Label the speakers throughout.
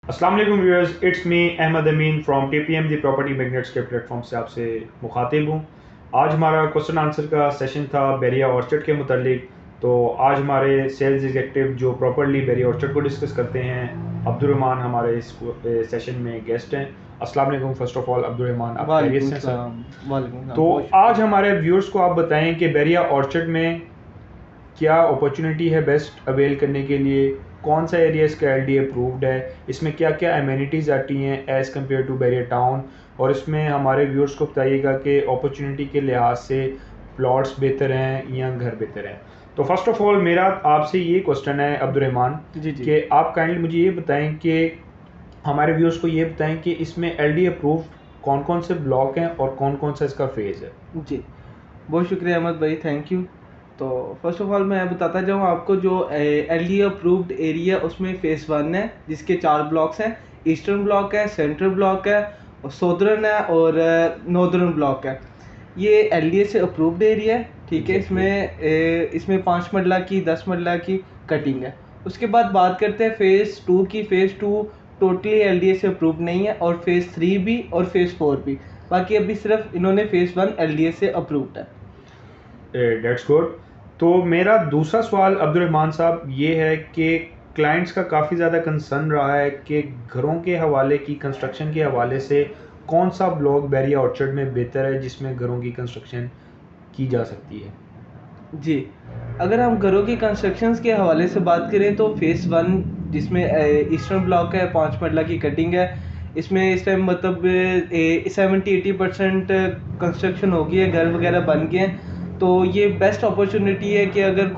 Speaker 1: अस्सलाम वालेकुम viewers, it's me Ahmed Amin from TPM the property magnets के प्लेटफॉर्म से आपसे मुखातिब हूँ। आज हमारा क्वेश्चन आंसर का सेशन था बैरिया ऑर्चर्ड के मुतालिक। तो आज हमारे सेल्स एग्जीक्यूटिव जो प्रॉपर्ली बैरिया ऑर्चर्ड को डिस्कस करते हैं, अब्दुर्रहमान हमारे इस सेशन में गेस्ट हैं। अस्सलाम वालेकुम। फर्स्ट ऑफ ऑल अब्दुर्रहमान, आप खैरियत
Speaker 2: वालेकुम
Speaker 1: से हैं सर?
Speaker 2: सलाम। वालेकुम सलाम,
Speaker 1: तो
Speaker 2: बहुत शुक्रिया।
Speaker 1: आज हमारे व्यूअर्स को आप बताएं कि बैरिया ऑर्चर्ड में क्या अपॉर्चुनिटी है बेस्ट अवेल करने के लिए, कौन सा एरिया इसका एलडी अप्रूव्ड है, इसमें क्या क्या एमिनिटीज़ आती हैं as compare to Bahria Town, और इसमें हमारे व्यूअर्स को बताइएगा कि अपॉर्चुनिटी के लिहाज से प्लॉट्स बेहतर हैं या घर बेहतर हैं। तो फर्स्ट ऑफ ऑल मेरा आपसे ये क्वेश्चन है अब्दुर्रहमान,
Speaker 2: जी जी
Speaker 1: कि आप काइंडली मुझे ये बताएं कि हमारे व्यूअर्स को ये बताएं कि इसमें एलडी अप्रूव कौन कौन से ब्लॉक हैं और कौन कौन सा इसका फेज़ है।
Speaker 2: जी, बहुत शुक्रिया अहमद भाई, थैंक यू। तो फर्स्ट ऑफ ऑल मैं बताता जाऊँ आपको, जो एल डी अप्रूव्ड एरिया उसमें फेज़ 1 है, जिसके 4 ब्लॉक्स हैं। ईस्टर्न ब्लॉक है, सेंट्रल ब्लॉक है, और सौदर्न है, और नॉर्दर्न ब्लॉक है। ये एल डी ए से अप्रूव्ड एरिया है, ठीक है। इसमें 5 मरला की, 10 मरला की कटिंग है। उसके बाद बात करते हैं फेज़ 2 की। Phase 2 totally L D A से अप्रूव नहीं है, और फेज़ 3 भी और फेज़ 4 भी। बाकी अभी सिर्फ इन्होंने फेज़ 1 एल डी ए से अप्रूव्ड है।
Speaker 1: That's good. तो मेरा दूसरा सवाल अब्दुर्रहमान साहब ये है कि क्लाइंट्स का काफ़ी ज़्यादा कंसर्न रहा है कि घरों के हवाले की, कंस्ट्रक्शन के हवाले से कौन सा ब्लॉक बैरिया ऑर्चर्ड में बेहतर है जिसमें घरों की कंस्ट्रक्शन की जा सकती है।
Speaker 2: जी, अगर हम घरों की कंस्ट्रक्शंस के हवाले से बात करें तो फेज़ 1, जिसमें ईस्टर्न ब्लॉक है, 5 मरला की कटिंग है। इसमें इस टाइम मतलब 70-80% कंस्ट्रक्शन हो गई है, घर वगैरह बन गए हैं। तो ये बेस्ट अपॉर्चुनिटी है कि अगर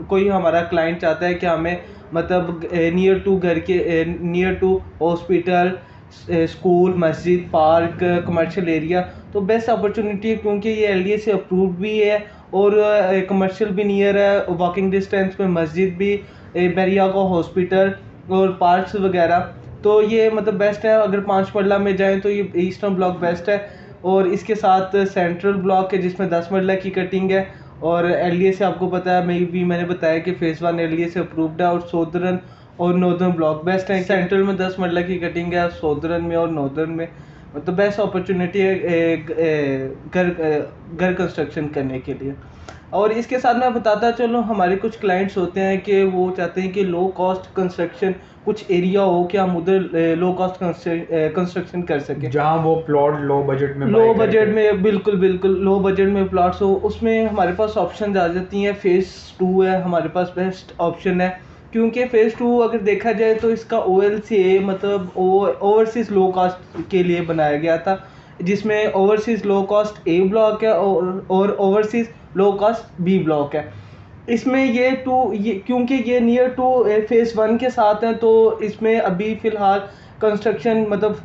Speaker 2: कोई हमारा क्लाइंट चाहता है कि हमें मतलब नियर टू हॉस्पिटल, स्कूल, मस्जिद, पार्क, कमर्शियल एरिया, तो बेस्ट अपॉर्चुनिटी है, क्योंकि ये एलडीए से अप्रूव्ड भी है, और कमर्शियल भी नियर है, वॉकिंग डिस्टेंस में मस्जिद भी, बैरिया का हॉस्पिटल और पार्क्स वगैरह। तो ये मतलब बेस्ट है। अगर 5 मरला में जाएं तो ये ईस्टर्न ब्लॉक बेस्ट है। और इसके साथ सेंट्रल ब्लॉक है, जिसमें 10 मरला की कटिंग है। और एलडीए से आपको पता है, मैंने बताया कि फेज़ 1 एलडीए से अप्रूव्ड है। और सौदर्न और नॉर्दर्न ब्लॉक बेस्ट है। सेंट्रल में 10 मरला की कटिंग है, सौदर्न में और नॉर्दर्न में मतलब बेस्ट अपॉर्चुनिटी है घर कंस्ट्रक्शन करने के लिए। और इसके साथ मैं बताता चलो, हमारे कुछ क्लाइंट्स होते हैं कि वो चाहते हैं कि लो कॉस्ट कंस्ट्रक्शन कुछ एरिया हो कि हम उधर लो कॉस्ट कंस्ट्रक्शन कर सकें,
Speaker 1: जहाँ वो प्लॉट लो बजट में
Speaker 2: लो
Speaker 1: बाय
Speaker 2: बजट
Speaker 1: करके।
Speaker 2: में, बिल्कुल बिल्कुल लो बजट में प्लॉट्स हो। उसमें हमारे पास ऑप्शन आ जाती हैं। फेज़ 2 है हमारे पास बेस्ट ऑप्शन है, क्योंकि फेज़ 2 अगर देखा जाए तो इसका OLCA मतलब ओवरसीज़ लो कॉस्ट के लिए बनाया गया था, जिसमें overseas low cost A block है और overseas low cost B block है। इसमें ये क्योंकि ये नियर टू फेज़ 1 के साथ हैं, तो इसमें अभी फ़िलहाल कंस्ट्रक्शन मतलब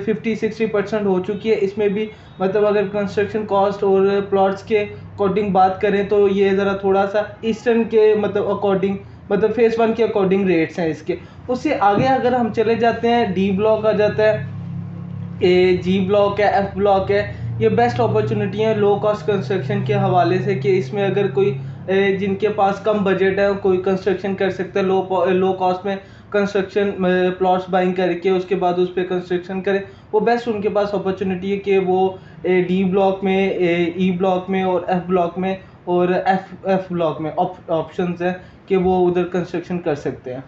Speaker 2: 50-60% हो चुकी है। इसमें भी मतलब अगर कंस्ट्रक्शन कॉस्ट और प्लॉट्स के अकॉर्डिंग बात करें तो ये ज़रा थोड़ा सा ईस्टर्न के मतलब अकॉर्डिंग, मतलब फेज़ 1 के अकॉर्डिंग रेट्स हैं इसके। उससे आगे अगर हम चले जाते हैं, डी ब्लॉक आ जाता है, जी ब्लॉक है, एफ ब्लॉक है। ये बेस्ट अपॉर्चुनिटी है लो कॉस्ट कंस्ट्रक्शन के हवाले से, कि इसमें अगर कोई जिनके पास कम बजट है, कोई कंस्ट्रक्शन कर सकता है लो कॉस्ट में कंस्ट्रक्शन, प्लॉट्स बाइंग करके उसके बाद उस पर कंस्ट्रक्शन करें। वो बेस्ट उनके पास अपॉर्चुनिटी है कि वो डी ब्लॉक में, ई ब्लॉक में और एफ ब्लॉक में और एफ ब्लॉक में ऑप्शंस हैं कि वो उधर कंस्ट्रक्शन कर सकते हैं।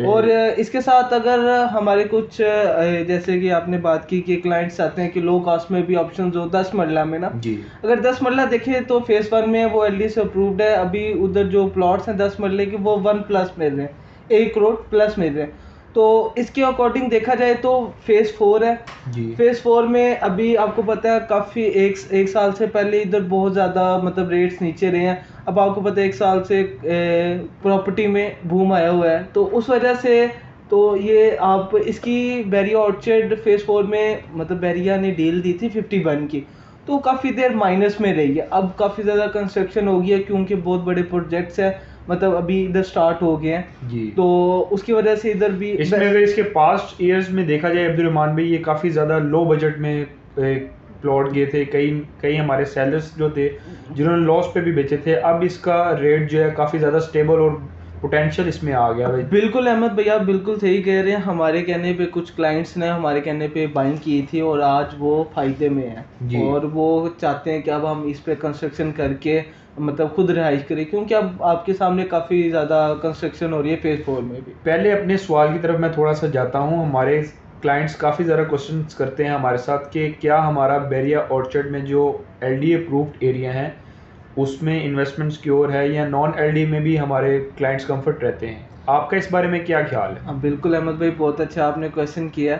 Speaker 2: और इसके साथ अगर हमारे कुछ जैसे कि आपने बात की कि क्लाइंट्स चाहते हैं कि लो कॉस्ट में भी ऑप्शंस हो 10 मरला में ना।
Speaker 1: जी।
Speaker 2: अगर 10 मरला देखें तो फेज़ 1 में वो एलडी से अप्रूव्ड है। अभी उधर जो प्लॉट्स हैं 10 मरले के, वो 1+ मिल रहे हैं, 1 करोड़ प्लस मिल रहे हैं। तो इसके अकॉर्डिंग देखा जाए तो फेज़ 4 है।
Speaker 1: जी।
Speaker 2: फेज़ 4 में अभी आपको पता है काफ़ी एक साल से पहले इधर बहुत ज़्यादा मतलब रेट्स नीचे रहे हैं। अब आपको पता है 1 साल से प्रॉपर्टी में बूम आया हुआ है, तो उस वजह से तो ये आप इसकी बैरिया ऑर्चर्ड फेज़ 4 में मतलब बैरिया ने डील दी थी 51 की, तो काफ़ी देर माइनस में रही है। अब काफ़ी ज़्यादा कंस्ट्रक्शन हो गई है, क्योंकि बहुत बड़े प्रोजेक्ट्स हैं मतलब अभी इधर स्टार्ट हो गए हैं।
Speaker 1: जी।
Speaker 2: तो उसकी वजह से इधर भी
Speaker 1: इसमें अगर इसके पास्ट ईयर्स में देखा जाए अब्दुर्रहमान भाई, ये काफ़ी ज़्यादा लो बजट में प्लॉट गए थे। कई कई हमारे सेलर्स जो थे जिन्होंने लॉस पे भी बेचे थे, अब इसका रेट जो है काफ़ी ज़्यादा स्टेबल और पोटेंशियल इसमें आ गया भाई।
Speaker 2: बिल्कुल अहमद भैया, आप बिल्कुल सही कह रहे हैं। हमारे कहने पे कुछ क्लाइंट्स ने हमारे कहने पे बाइंग की थी और आज वो फ़ायदे में है
Speaker 1: जी।
Speaker 2: और वो चाहते हैं कि अब हम इस पे कंस्ट्रक्शन करके मतलब खुद रिहाइश करें, क्योंकि अब आपके सामने काफ़ी ज़्यादा कंस्ट्रक्शन हो रही है फेज़ 4 में भी।
Speaker 1: पहले अपने सवाल की तरफ मैं थोड़ा सा जाता हूँ। हमारे क्लाइंट्स काफ़ी ज़्यादा क्वेश्चंस करते हैं हमारे साथ कि क्या हमारा बैरिया ऑर्चर्ड में जो एलडी अप्रूव्ड एरिया है उसमें इन्वेस्टमेंट सिक्योर है या नॉन एलडी में भी हमारे क्लाइंट्स कंफर्ट रहते हैं? आपका इस बारे में क्या ख्याल है?
Speaker 2: हाँ बिल्कुल अहमद भाई, बहुत अच्छा आपने क्वेश्चन किया।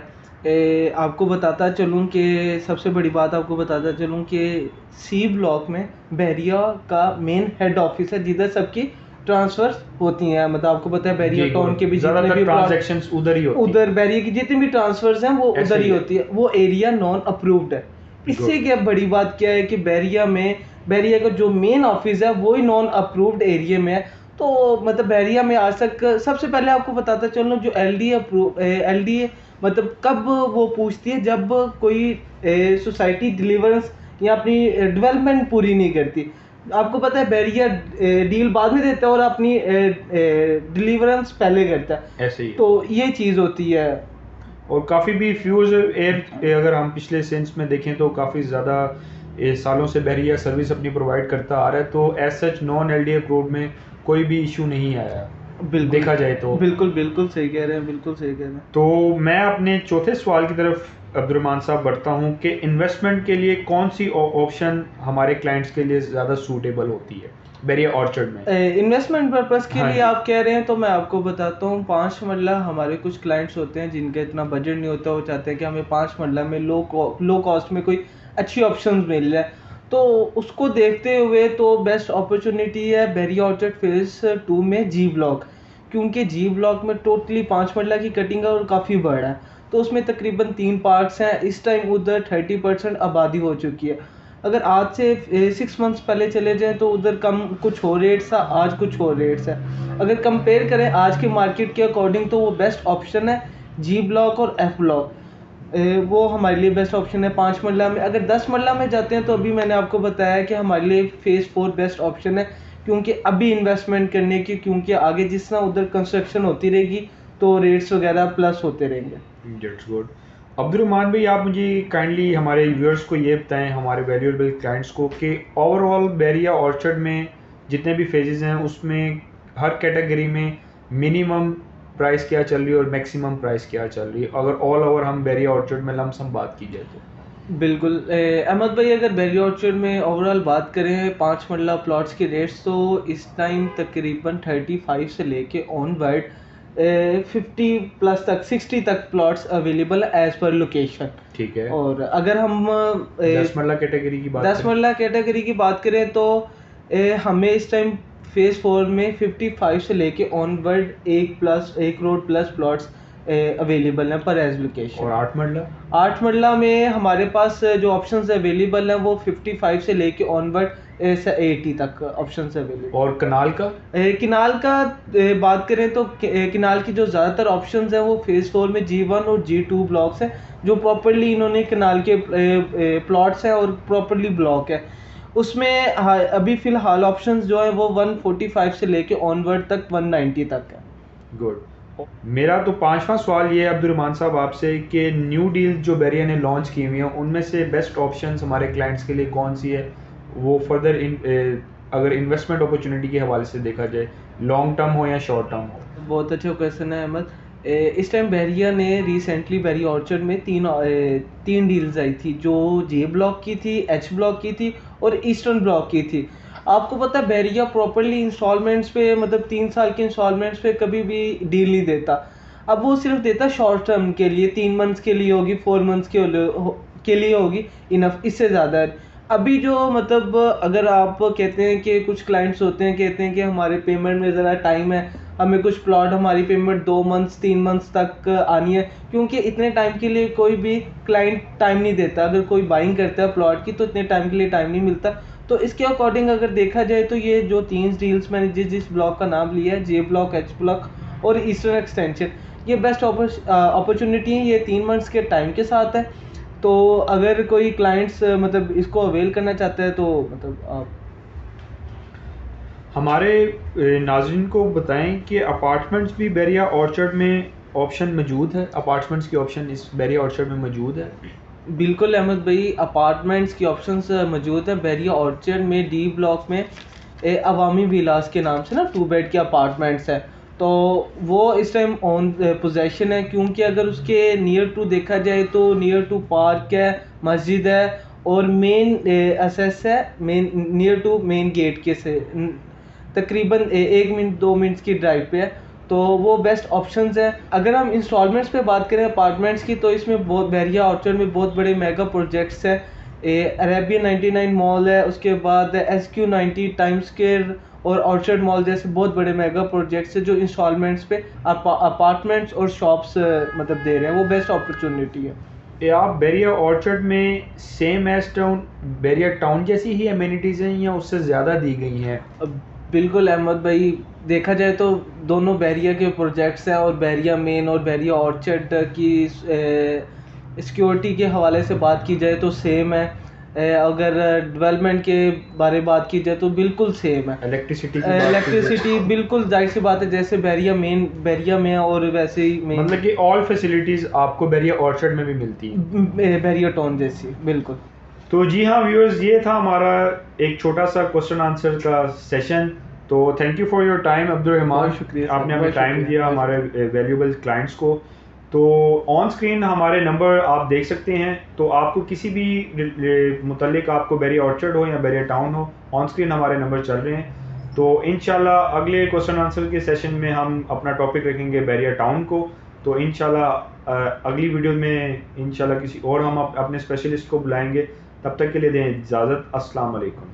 Speaker 2: आपको बताता चलूँ कि सबसे बड़ी बात आपको बताता चलूँ कि सी ब्लॉक में बैरिया का मेन हेड ऑफिस है जिधर सबकी ट्रांसफर होती हैं। मतलब आपको पता है बैरिया
Speaker 1: जी,
Speaker 2: टाउन के भी जितने
Speaker 1: ज़्यादातर
Speaker 2: भी
Speaker 1: ट्रांजैक्शंस उधर ही होती हैं।
Speaker 2: उधर बैरिया की जितनी भी ट्रांसफर्स हैं वो
Speaker 1: ऐसे
Speaker 2: उधर ही
Speaker 1: ही है।
Speaker 2: होती है। वो एरिया नॉन अप्रूव्ड है। इससे
Speaker 1: Good.
Speaker 2: क्या बड़ी बात क्या है कि बैरिया का जो मेन ऑफिस है वो ही नॉन अप्रूव्ड एरिया में है। तो मतलब बैरिया में आज तक सबसे पहले आपको बताता चलूँ जो एलडी मतलब कब वो पूछती है जब कोई सोसाइटी डिलीवरेंस या अपनी डेवलपमेंट पूरी नहीं करती। आपको पता है बैरिया डील बाद में देता है और अपनी डिलीवरेंस पहले करता है।
Speaker 1: ऐसे ही है।
Speaker 2: तो ये चीज़ होती है।
Speaker 1: और काफ़ी भी फ्यूज एयर अगर हम पिछले सेंस में देखें तो काफ़ी ज़्यादा सालों से बैरिया सर्विस अपनी प्रोवाइड करता आ रहा है, तो as such non LD approved में कोई भी इशू नहीं आया
Speaker 2: बिल्कुल
Speaker 1: देखा जाए तो।
Speaker 2: बिल्कुल बिल्कुल सही कह रहे हैं, बिल्कुल सही कह रहे हैं।
Speaker 1: तो मैं अपने चौथे सवाल की तरफ अब्दुर्रहमान साहब बढ़ता हूँ कि इन्वेस्टमेंट के लिए कौन सी ऑप्शन हमारे क्लाइंट्स के लिए ज़्यादा सूटेबल होती है बैरिया ऑर्चर्ड में?
Speaker 2: इन्वेस्टमेंट पर्पस के
Speaker 1: हाँ
Speaker 2: लिए
Speaker 1: जी।
Speaker 2: आप कह रहे हैं तो मैं आपको बताता हूँ। 5 मरला हमारे कुछ क्लाइंट्स होते हैं जिनका इतना बजट नहीं होता, वो चाहते हैं कि हमें 5 मरला में लो कॉस्ट में कोई अच्छी ऑप्शंस मिल जाए। तो उसको देखते हुए तो बेस्ट अपॉर्चुनिटी है बैरिया ऑर्चर्ड फेज 2 में जी ब्लॉक, क्योंकि जी ब्लॉक में टोटली 5 मरला की कटिंग है और काफ़ी बड़ा है। तो उसमें तकरीबन 3 पार्ट्स हैं। इस टाइम उधर 30% आबादी हो चुकी है। अगर आज से 6 मंथ्स पहले चले जाएं तो उधर कम कुछ हो रेट्स है, आज कुछ हो रेट्स है। अगर कंपेयर करें आज के मार्केट के अकॉर्डिंग तो वो बेस्ट ऑप्शन है जी ब्लॉक और एफ ब्लॉक। वो हमारे लिए बेस्ट ऑप्शन है 5 मरला में। अगर 10 मरला में जाते हैं तो अभी मैंने आपको बताया कि हमारे लिए फेज़ 4 बेस्ट ऑप्शन है, क्योंकि अभी इन्वेस्टमेंट करने की, क्योंकि आगे जिस तरह उधर कंस्ट्रक्शन होती रहेगी तो रेट्स वगैरह प्लस होते रहेंगे।
Speaker 1: That's good. अब्दुर्रहमान भाई, आप मुझे काइंडली हमारे व्यूअर्स को ये बताएं, हमारे वैल्यूएबल क्लाइंट्स को, कि ओवरऑल बैरिया ऑर्चर्ड में जितने भी फेजेस हैं उसमें हर कैटेगरी में मिनिमम प्राइस क्या चल रही है और मैक्सिमम प्राइस क्या चल रही है, अगर ऑल ओवर हम बैरिया ऑर्चर्ड में लमसम बात की जाए तो?
Speaker 2: बिल्कुल अहमद भाई, अगर बैरिया ऑर्चर्ड में ओवरऑल बात करें 5 मरला प्लॉट्स के रेट्स तो इस टाइम तकरीबन 35 से लेके ऑनवर्ड 50 प्लस तक 60 तक plots available as per location.
Speaker 1: ठीक है।
Speaker 2: और अगर हम
Speaker 1: 10 मरला कैटेगरी की बात
Speaker 2: 10 मरला कैटेगरी की बात करें तो हमें इस टाइम फेज 4 में 55 से लेके onward 1 crore plus plots available हैं पर एज लोकेशन।
Speaker 1: और 8 मरला?
Speaker 2: 8 मरला में हमारे पास जो ऑप्शंस अवेलेबल हैं वो 55 से लेके ऑनवर्ड 80 तक ऑप्शंस अवेलेबल।
Speaker 1: और कनाल का?
Speaker 2: किनाल का बात करें तो किनाल की जो ज़्यादातर ऑप्शंस हैं वो फेज़ 4 में G1 और G2 ब्लॉक्स हैं, जो प्रॉपर्ली इन्होंने किनाल के प्लॉट्स हैं और प्रॉपर्ली ब्लॉक है। उसमें अभी फ़िलहाल ऑप्शंस जो है वो 145 से लेके ऑनवर्ड तक 190 तक है।
Speaker 1: गुड। मेरा तो पांचवा सवाल ये है अब्दुर्रहमान साहब आपसे कि न्यू डील जो बैरिया ने लॉन्च की हुई हैं उनमें से बेस्ट ऑप्शंस हमारे क्लाइंट्स के लिए कौन सी है, वो फर्दर अगर इन्वेस्टमेंट अपॉर्चुनिटी के हवाले से देखा जाए, लॉन्ग टर्म हो या शॉर्ट टर्म हो?
Speaker 2: बहुत अच्छा क्वेश्चन है अहमद। इस टाइम बैरिया ने रिसेंटली बैरिया ऑर्चर्ड में तीन डील्स आई थी, जो जे ब्लॉक की थी, एच ब्लॉक की थी और ईस्टर्न ब्लॉक की थी। आपको पता है बैरिया प्रॉपर्ली इंस्टॉलमेंट्स पे मतलब 3 साल के इंस्टॉलमेंट्स पे कभी भी डील नहीं देता। अब वो सिर्फ देता शॉर्ट टर्म के लिए, 3 मंथ्स के लिए होगी, 4 मंथ्स के लिए होगी इनफ, इससे ज़्यादा है। अभी जो मतलब अगर आप कहते हैं कि कुछ क्लाइंट्स होते हैं कहते हैं कि हमारे पेमेंट में ज़रा टाइम है, हमें कुछ प्लॉट हमारी पेमेंट 2 मंथ्स 3 मंथ्स तक आनी है, क्योंकि इतने टाइम के लिए कोई भी क्लाइंट टाइम नहीं देता। अगर कोई बाइंग करता है प्लॉट की तो इतने टाइम के लिए टाइम नहीं मिलता। तो इसके अकॉर्डिंग अगर देखा जाए तो ये जो 3 डील्स मैंने जिस ब्लॉक का नाम लिया है, जे ब्लॉक, एच ब्लॉक और ईस्टर्न एक्सटेंशन, ये बेस्ट अपॉर्चुनिटी है। ये 3 मंथ्स के टाइम के साथ है। तो अगर कोई क्लाइंट्स मतलब इसको अवेल करना चाहता है तो मतलब आप
Speaker 1: हमारे नाज़रीन को बताएं कि अपार्टमेंट्स भी बैरिया ऑर्चर्ड में ऑप्शन मौजूद है, अपार्टमेंट्स की ऑप्शन इस बैरिया ऑर्चर्ड में मौजूद है।
Speaker 2: बिल्कुल अहमद भाई, अपार्टमेंट्स की ऑप्शंस मौजूद है बैरिया ऑर्चर्ड में, डी ब्लॉक में। अवामी विलास के नाम से ना 2 बेड के अपार्टमेंट्स हैं, तो वो इस टाइम ऑन पोजेशन है, क्योंकि अगर उसके नियर टू देखा जाए तो नियर टू पार्क है, मस्जिद है और मेन एसेस है, main near to main gate के से तकरीबन 1 मिनट 2 मिनट की ड्राइव पे है, तो वो बेस्ट ऑप्शंस है। अगर हम इंस्टॉलमेंट्स पे बात करें अपार्टमेंट्स की, तो इसमें बहुत बैरिया ऑर्चर्ड में बहुत बड़े मेगा प्रोजेक्ट्स हैं। अरेबियन 99 मॉल है, उसके बाद SQ90 टाइम स्क्वायर और ऑर्चर्ड मॉल जैसे बहुत बड़े मेगा प्रोजेक्ट्स हैं जो इंस्टॉलमेंट्स पे अपार्टमेंट्स और शॉप्स मतलब दे रहे हैं, वो बेस्ट अपॉर्चुनिटी है।
Speaker 1: ये आप बैरिया ऑर्चर्ड में same as town Bahria Town जैसी ही अमेनिटीज़ हैं या उससे ज़्यादा दी गई हैं?
Speaker 2: बिल्कुल अहमद भाई, देखा जाए तो दोनों बैरिया के प्रोजेक्ट्स हैं, और बैरिया मेन और बैरिया ऑर्चर्ड की सिक्योरिटी के हवाले से बात की जाए तो सेम है। अगर डेवलपमेंट के बारे में बात की जाए तो बिल्कुल सेम है। इलेक्ट्रिसिटी बिल्कुल जाहिर सी बात है, जैसे बैरिया मेन बैरिया में है और वैसे ही मेन,
Speaker 1: मतलब कि ऑल फैसिलिटीज़ आपको बैरिया ऑर्चर्ड में भी मिलती हैं
Speaker 2: बैरिया टाउन जैसी। बिल्कुल।
Speaker 1: तो जी हाँ व्यूअर्स, ये था हमारा एक छोटा सा क्वेश्चन आंसर का सेशन। तो thank you for your time Abdul Rahman,
Speaker 2: शुक्रिया,
Speaker 1: आपने हमें टाइम दिया हमारे वैल्यूबल क्लाइंट्स को। तो ऑन स्क्रीन हमारे नंबर आप देख सकते हैं, तो आपको किसी भी मुतल्लिक आपको बैरिया ऑर्चर्ड हो या बैरिया टाउन हो, ऑन स्क्रीन हमारे नंबर चल रहे हैं। तो इंशाल्लाह अगले क्वेश्चन आंसर के सेशन में हम अपना टॉपिक रखेंगे बैरिया टाउन को। तो इंशाल्लाह अगली वीडियो में इंशाल्लाह किसी और हम अपने स्पेशलिस्ट को बुलाएंगे। तब तक के लिए दें इजाज़त। अस्सलाम वालेकुम।